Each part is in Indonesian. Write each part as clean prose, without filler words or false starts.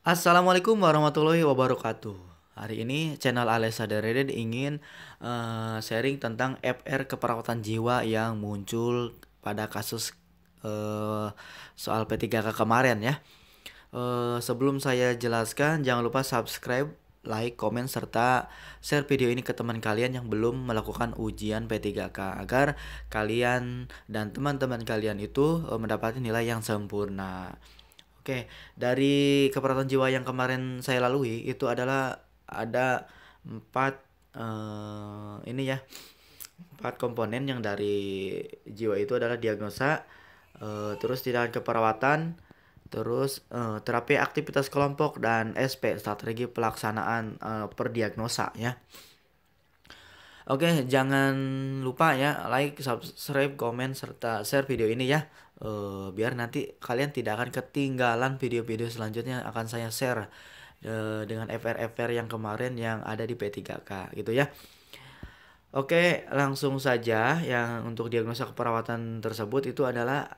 Assalamualaikum warahmatullahi wabarakatuh. Hari ini channel Alessa Dareden ingin sharing tentang FR keperawatan jiwa yang muncul pada kasus eh, soal P3K kemarin ya. Sebelum saya jelaskan, jangan lupa subscribe, like, komen, serta share video ini ke teman kalian yang belum melakukan ujian P3K agar kalian dan teman-teman kalian itu mendapatkan nilai yang sempurna. Oke, dari keperawatan jiwa yang kemarin saya lalui itu adalah ada empat ini ya, empat komponen yang dari jiwa itu adalah diagnosa, terus tindakan keperawatan, terus terapi aktivitas kelompok dan SP strategi pelaksanaan per diagnosa ya. Oke, jangan lupa ya like, subscribe, komen, serta share video ini ya. Biar nanti kalian tidak akan ketinggalan video-video selanjutnya yang akan saya share dengan FR-FR yang kemarin yang ada di P3K gitu ya. Oke, langsung saja yang untuk diagnosa keperawatan tersebut itu adalah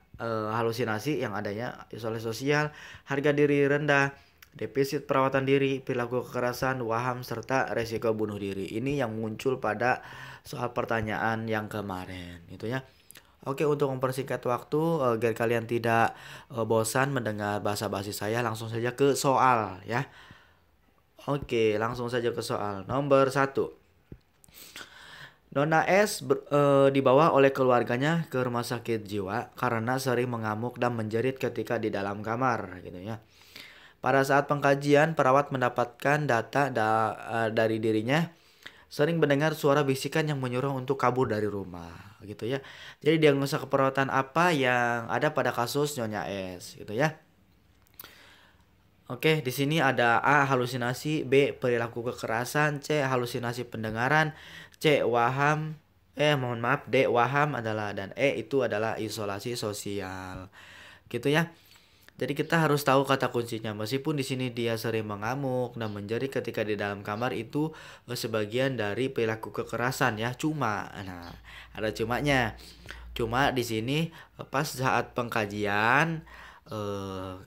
halusinasi yang adanya, isolasi sosial, harga diri rendah, defisit perawatan diri, perilaku kekerasan, waham, serta resiko bunuh diri. Ini yang muncul pada soal pertanyaan yang kemarin, gitu ya. Oke, untuk mempersingkat waktu agar kalian tidak bosan mendengar basa-basi saya, langsung saja ke soal ya. Oke, langsung saja ke soal nomor 1. Nona S dibawa oleh keluarganya ke rumah sakit jiwa karena sering mengamuk dan menjerit ketika di dalam kamar, gitu ya. Pada saat pengkajian, perawat mendapatkan data dari dirinya sering mendengar suara bisikan yang menyuruh untuk kabur dari rumah, gitu ya. Jadi diagnosa keperawatan apa yang ada pada kasus Nyonya S, gitu ya. Oke, di sini ada A. Halusinasi, B. Perilaku kekerasan, C. Halusinasi pendengaran, C. Waham, mohon maaf, D. Waham adalah, dan E itu adalah isolasi sosial. Gitu ya. Jadi kita harus tahu kata kuncinya. Meskipun di sini dia sering mengamuk dan menjerit ketika di dalam kamar itu sebagian dari perilaku kekerasan ya. Nah, ada cumanya. Cuma di sini pas saat pengkajian eh,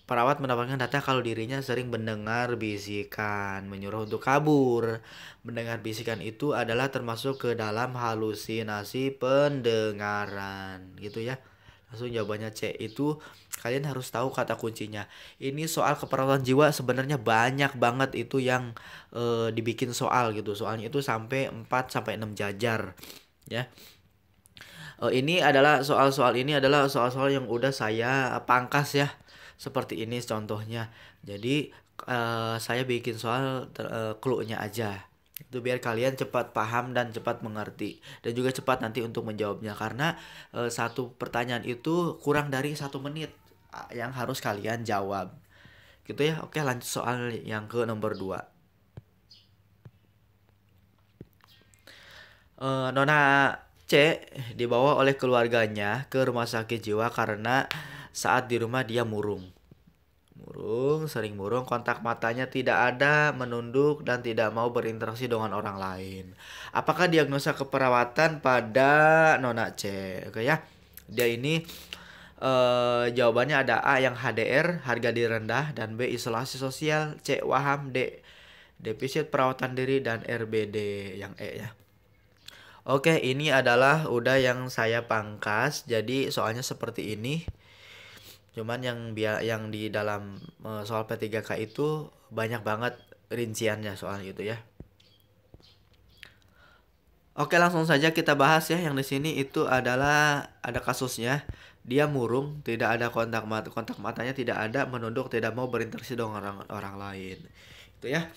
perawat mendapatkan data kalau dirinya sering mendengar bisikan, menyuruh untuk kabur. Mendengar bisikan itu adalah termasuk ke dalam halusinasi pendengaran, gitu ya. Langsung jawabannya C itu kalian harus tahu kata kuncinya. Ini soal keperawatan jiwa sebenarnya banyak banget itu yang dibikin soal gitu. Soalnya itu sampai 4 sampai 6 jajar ya. Ini adalah soal-soal ini adalah soal-soal yang udah saya pangkas ya. Seperti ini contohnya. Jadi saya bikin soal clue-nya aja. Itu biar kalian cepat paham dan cepat mengerti dan juga cepat nanti untuk menjawabnya karena satu pertanyaan itu kurang dari 1 menit yang harus kalian jawab. Gitu ya. Oke, lanjut soal yang ke nomor 2. Nona C dibawa oleh keluarganya ke rumah sakit jiwa karena saat di rumah dia murung. Sering murung, kontak matanya tidak ada, menunduk, dan tidak mau berinteraksi dengan orang lain. Apakah diagnosa keperawatan pada Nona C? Oke ya, dia ini jawabannya ada A yang HDR, harga diri rendah, dan B isolasi sosial, C waham, D defisit perawatan diri, dan RBD yang E ya. Oke, ini adalah udah yang saya pangkas. Jadi soalnya seperti ini. Cuman yang di dalam soal P3K itu banyak banget rinciannya soal itu ya. Oke, langsung saja kita bahas ya. Yang di sini itu adalah ada kasusnya. Dia murung, tidak ada kontak matanya tidak ada, menunduk, tidak mau berinteraksi dengan orang lain. Itu ya.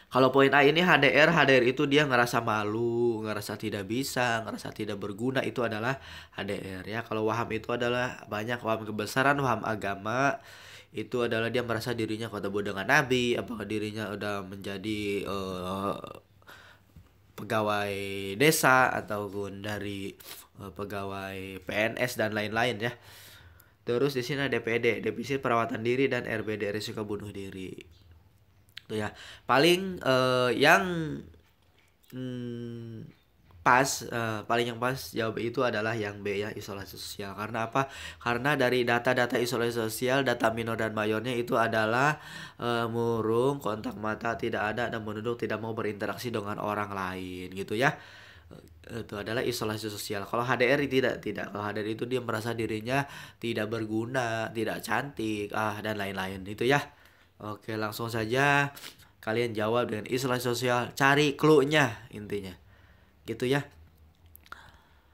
Kalau poin A ini HDR itu dia ngerasa malu, ngerasa tidak bisa, ngerasa tidak berguna, itu adalah HDR ya. Kalau waham itu adalah banyak waham kebesaran, waham agama, itu adalah dia merasa dirinya ketemu dengan Nabi, apakah dirinya udah menjadi pegawai desa ataupun dari pegawai PNS dan lain-lain ya. Terus di sini ada DPD, defisit perawatan diri, dan RBD risiko bunuh diri. Tuh ya. Paling yang paling yang pas jawab itu adalah yang B ya, isolasi sosial. Karena apa? Karena dari data-data isolasi sosial, data minor dan mayornya itu adalah murung, kontak mata tidak ada, dan menunduk tidak mau berinteraksi dengan orang lain gitu ya. Itu adalah isolasi sosial. Kalau HDR tidak. Kalau HDR itu dia merasa dirinya tidak berguna, tidak cantik, dan lain-lain itu ya. Oke, langsung saja kalian jawab dengan isolasi sosial, cari clue-nya intinya. Gitu ya.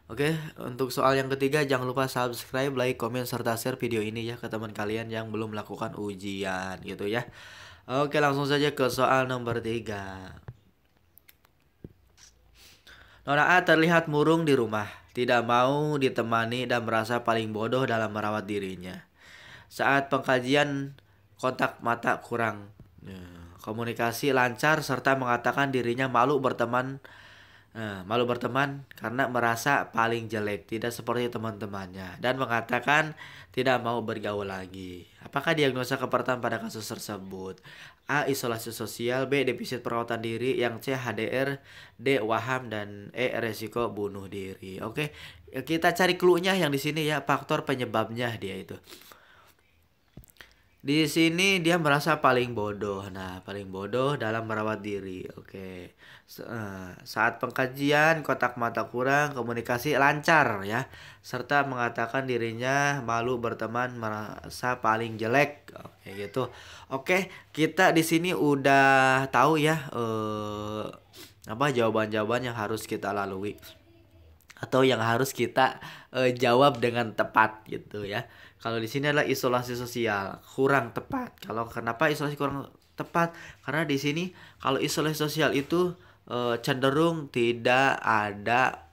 Oke, untuk soal yang ketiga jangan lupa subscribe, like, komen, serta share video ini ya ke teman kalian yang belum melakukan ujian gitu ya. Oke, langsung saja ke soal nomor 3. Nona A terlihat murung di rumah, tidak mau ditemani dan merasa paling bodoh dalam merawat dirinya. Saat pengkajian kontak mata kurang, komunikasi lancar serta mengatakan dirinya malu berteman karena merasa paling jelek, tidak seperti teman-temannya, dan mengatakan tidak mau bergaul lagi. Apakah diagnosa keperluan pada kasus tersebut? A. Isolasi sosial, B. Defisit perawatan diri, yang C. HDR, D. Waham, dan E. Resiko bunuh diri. Oke, kita cari clue-nya yang di sini ya, faktor penyebabnya dia itu. Di sini dia merasa paling bodoh. Nah, paling bodoh dalam merawat diri. Oke. Saat pengkajian kontak mata kurang, komunikasi lancar ya, serta mengatakan dirinya malu berteman, merasa paling jelek. Oke, gitu. Oke, kita di sini udah tahu ya apa jawaban-jawaban yang harus kita lalui atau yang harus kita jawab dengan tepat gitu ya. Kalau di sini adalah isolasi sosial kurang tepat. Kalau kenapa isolasi kurang tepat? Karena di sini kalau isolasi sosial itu cenderung tidak ada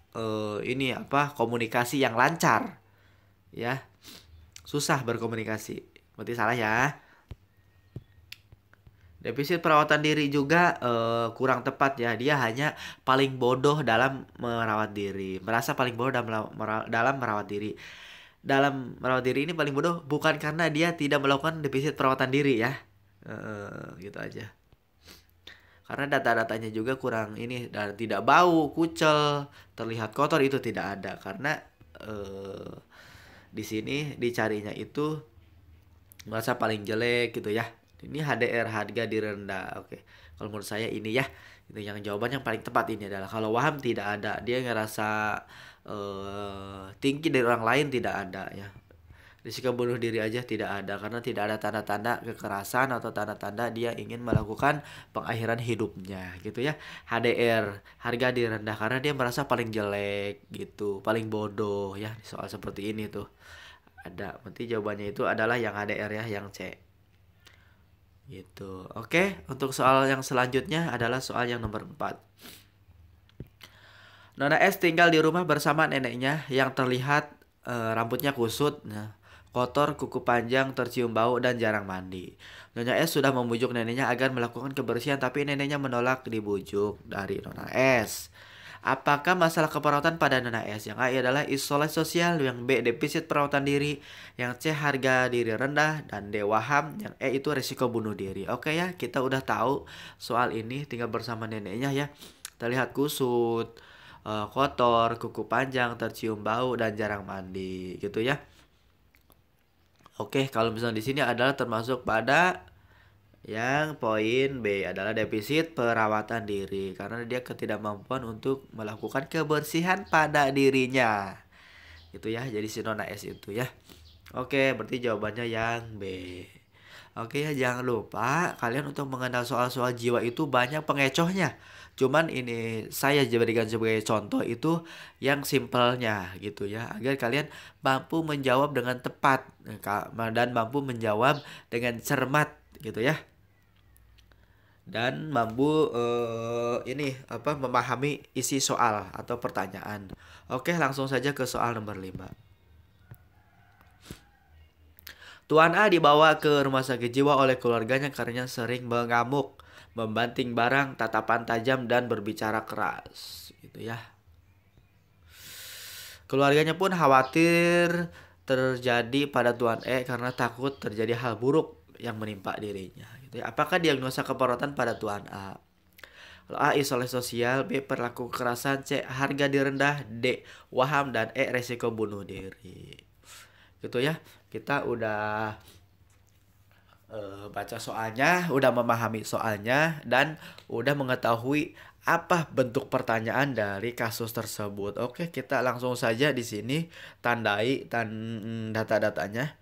komunikasi yang lancar ya. Susah berkomunikasi. Berarti salah ya. Defisit perawatan diri juga kurang tepat ya. Dia hanya paling bodoh dalam merawat diri. Merasa paling bodoh dalam merawat diri. Dalam merawat diri ini paling bodoh bukan karena dia tidak melakukan defisit perawatan diri ya. Gitu aja. Karena data-datanya juga kurang ini, dan tidak bau, kucel, terlihat kotor itu tidak ada. Karena di sini dicarinya itu merasa paling jelek gitu ya. Ini HDR, harga direndah. Oke, kalau menurut saya ini ya, itu yang jawaban yang paling tepat ini adalah kalau Waham tidak ada, dia ngerasa tinggi dari orang lain tidak ada ya. Risiko bunuh diri aja tidak ada karena tidak ada tanda-tanda kekerasan atau tanda-tanda dia ingin melakukan pengakhiran hidupnya gitu ya. HDR, harga direndah karena dia merasa paling jelek gitu, paling bodoh ya. Soal seperti ini tuh ada, berarti jawabannya itu adalah yang HDR ya, yang C gitu. Oke, untuk soal yang selanjutnya adalah soal yang nomor 4. Nona S tinggal di rumah bersama neneknya yang terlihat rambutnya kusut, kotor, kuku panjang, tercium bau, dan jarang mandi. Nyonya S sudah membujuk neneknya agar melakukan kebersihan, tapi neneknya menolak dibujuk dari Nona S. Apakah masalah keperawatan pada Nona S? Yang A adalah isolasi sosial, yang B defisit perawatan diri, yang C harga diri rendah, dan D waham, yang E itu resiko bunuh diri. Oke ya, kita udah tahu soal ini, tinggal bersama neneknya ya. Terlihat kusut, kotor, kuku panjang, tercium bau, dan jarang mandi gitu ya. Oke, kalau misalnya di sini adalah termasuk pada yang poin B adalah defisit perawatan diri karena dia ketidakmampuan untuk melakukan kebersihan pada dirinya. Itu ya, jadi si Nona S itu ya. Oke, berarti jawabannya yang B. Oke ya, jangan lupa kalian untuk mengenal soal-soal jiwa itu banyak pengecohnya. Cuman ini saya jadikan sebagai contoh itu yang simpelnya gitu ya, agar kalian mampu menjawab dengan tepat dan mampu menjawab dengan cermat gitu ya. Dan mampu memahami isi soal atau pertanyaan. Oke, langsung saja ke soal nomor 5. Tuan A dibawa ke rumah sakit jiwa oleh keluarganya karena sering mengamuk, membanting barang, tatapan tajam, dan berbicara keras. Gitu ya. Keluarganya pun khawatir terjadi pada Tuan E karena takut terjadi hal buruk yang menimpa dirinya. Gitu ya. Apakah diagnosa keperawatan pada Tuan A? A. Isolasi sosial, B. Perilaku kekerasan, C. Harga diri rendah, D. Waham, dan E. Resiko bunuh diri. Gitu ya. Kita udah baca soalnya, udah memahami soalnya, dan udah mengetahui apa bentuk pertanyaan dari kasus tersebut. Oke, kita langsung saja di sini tandai data-datanya.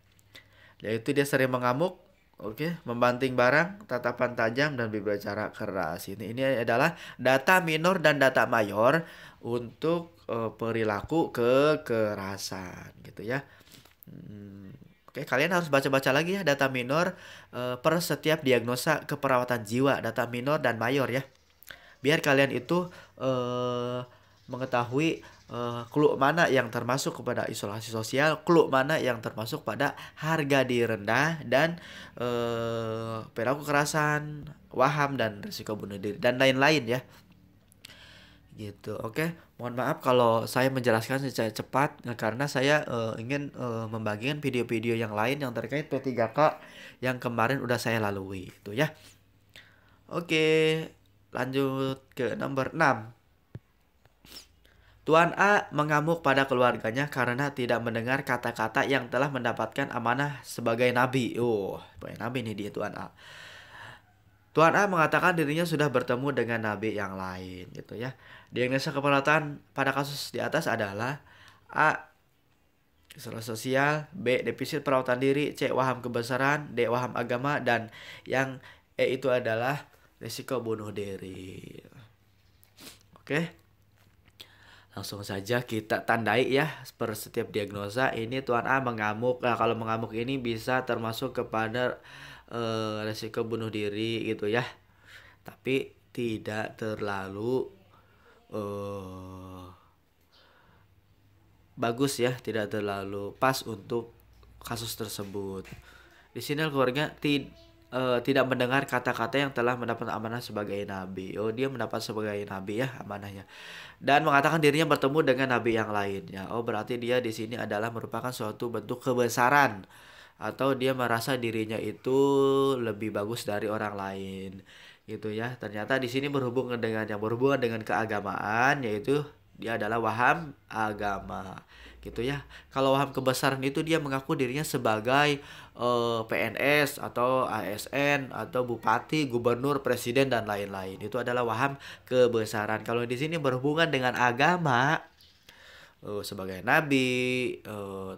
Yaitu dia sering mengamuk, oke, membanting barang, tatapan tajam, dan berbicara keras. Ini adalah data minor dan data mayor untuk perilaku kekerasan, gitu ya. Oke, kalian harus baca-baca lagi ya data minor per setiap diagnosa keperawatan jiwa, data minor dan mayor ya. Biar kalian itu mengetahui clue mana yang termasuk kepada isolasi sosial, clue mana yang termasuk pada harga diri rendah, dan perilaku kekerasan, waham, dan risiko bunuh diri, dan lain-lain ya. Gitu. Oke, mohon maaf kalau saya menjelaskan secara cepat karena saya ingin membagikan video-video yang lain yang terkait P3K yang kemarin udah saya lalui itu ya. Oke, lanjut ke nomor 6. Tuan A mengamuk pada keluarganya karena tidak mendengar kata-kata yang telah mendapatkan amanah sebagai nabi. Sebagai nabi nih dia Tuan A. Tuan A mengatakan dirinya sudah bertemu dengan nabi yang lain gitu ya. Diagnosa keperawatan pada kasus di atas adalah A. Isolasi sosial, B. Defisit perawatan diri, C. Waham kebesaran, D. Waham agama, dan yang E itu adalah risiko bunuh diri. Oke. Langsung saja kita tandai ya per setiap diagnosa. Ini Tuan A mengamuk. Nah, kalau mengamuk ini bisa termasuk kepada risiko bunuh diri gitu ya. Tapi tidak terlalu bagus ya, tidak terlalu pas untuk kasus tersebut. Di sini keluarga tidak mendengar kata-kata yang telah mendapat amanah sebagai nabi. Dia mendapat sebagai nabi ya amanahnya. Dan mengatakan dirinya bertemu dengan nabi yang lainnya. Berarti dia di sini adalah merupakan suatu bentuk kebesaran atau dia merasa dirinya itu lebih bagus dari orang lain. Gitu ya. Ternyata di sini berhubungan dengan keagamaan, yaitu dia adalah waham agama. Gitu ya. Kalau waham kebesaran itu dia mengaku dirinya sebagai PNS atau ASN atau bupati, gubernur, presiden, dan lain-lain. Itu adalah waham kebesaran. Kalau di sini berhubungan dengan agama, sebagai nabi,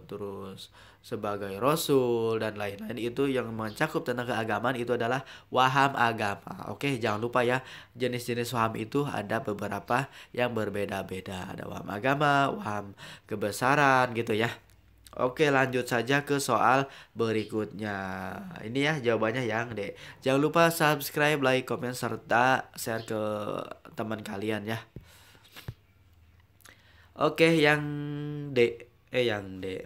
terus sebagai rasul, dan lain-lain, itu yang mencakup tentang keagamaan itu adalah waham agama. Oke, jangan lupa ya, jenis-jenis waham itu ada beberapa yang berbeda-beda. Ada waham agama, waham kebesaran gitu ya. Oke, lanjut saja ke soal berikutnya. Ini ya jawabannya yang D. Jangan lupa subscribe, like, komen, serta share ke teman kalian ya. Oke,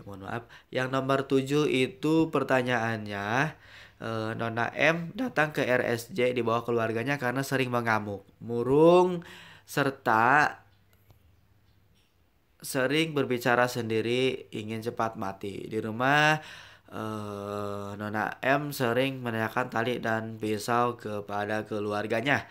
mohon maaf. Yang nomor 7 itu pertanyaannya, Nona M datang ke RSJ di bawah keluarganya karena sering mengamuk, murung, serta sering berbicara sendiri, ingin cepat mati. Di rumah, Nona M sering menanyakan tali dan pisau kepada keluarganya.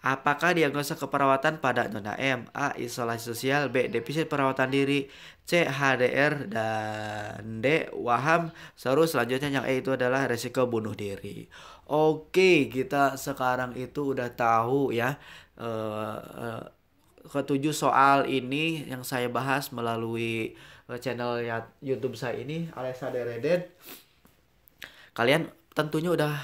Apakah diagnosa keperawatan pada Nona M? A. Isolasi sosial, B. Defisit perawatan diri, C. HDR, dan D. Waham. Selanjutnya yang E itu adalah resiko bunuh diri. Oke, kita sekarang itu udah tahu ya ketujuh soal ini yang saya bahas melalui channel YouTube saya ini, Alessa Dereden. Kalian tentunya udah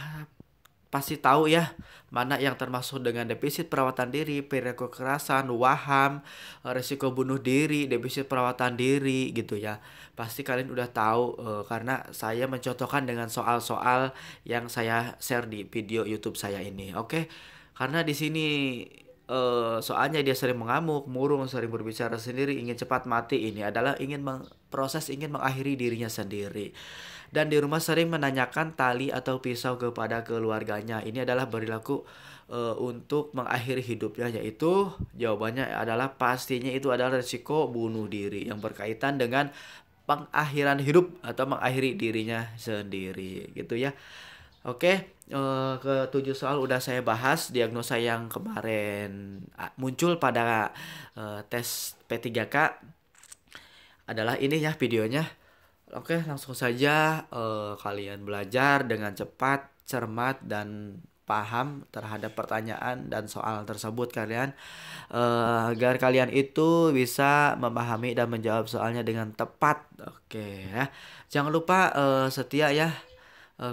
pasti tahu ya mana yang termasuk dengan defisit perawatan diri, perilaku kekerasan, waham, resiko bunuh diri, defisit perawatan diri gitu ya. Pasti kalian udah tahu karena saya mencontohkan dengan soal-soal yang saya share di video YouTube saya ini. Oke. Karena di sini soalnya dia sering mengamuk, murung, sering berbicara sendiri, ingin cepat mati. Ini adalah ingin mengakhiri dirinya sendiri. Dan di rumah sering menanyakan tali atau pisau kepada keluarganya. Ini adalah perilaku untuk mengakhiri hidupnya, yaitu jawabannya adalah pastinya itu adalah risiko bunuh diri yang berkaitan dengan pengakhiran hidup atau mengakhiri dirinya sendiri gitu ya. Oke, ketujuh soal udah saya bahas. Diagnosa yang kemarin muncul pada tes P3K adalah ini ya videonya. Oke, langsung saja kalian belajar dengan cepat, cermat, dan paham terhadap pertanyaan dan soal tersebut kalian, agar kalian itu bisa memahami dan menjawab soalnya dengan tepat. Oke ya. Jangan lupa setia ya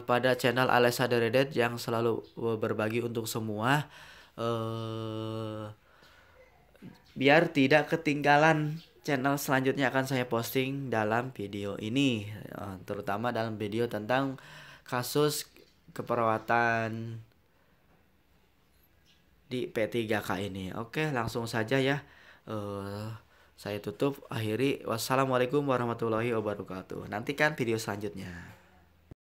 pada channel Alessa Deredet yang selalu berbagi untuk semua, eh biar tidak ketinggalan channel selanjutnya akan saya posting dalam video ini, terutama dalam video tentang kasus keperawatan di P3K ini. Oke, langsung saja ya. eh saya tutup, akhiri. Wassalamualaikum warahmatullahi wabarakatuh. Nantikan video selanjutnya.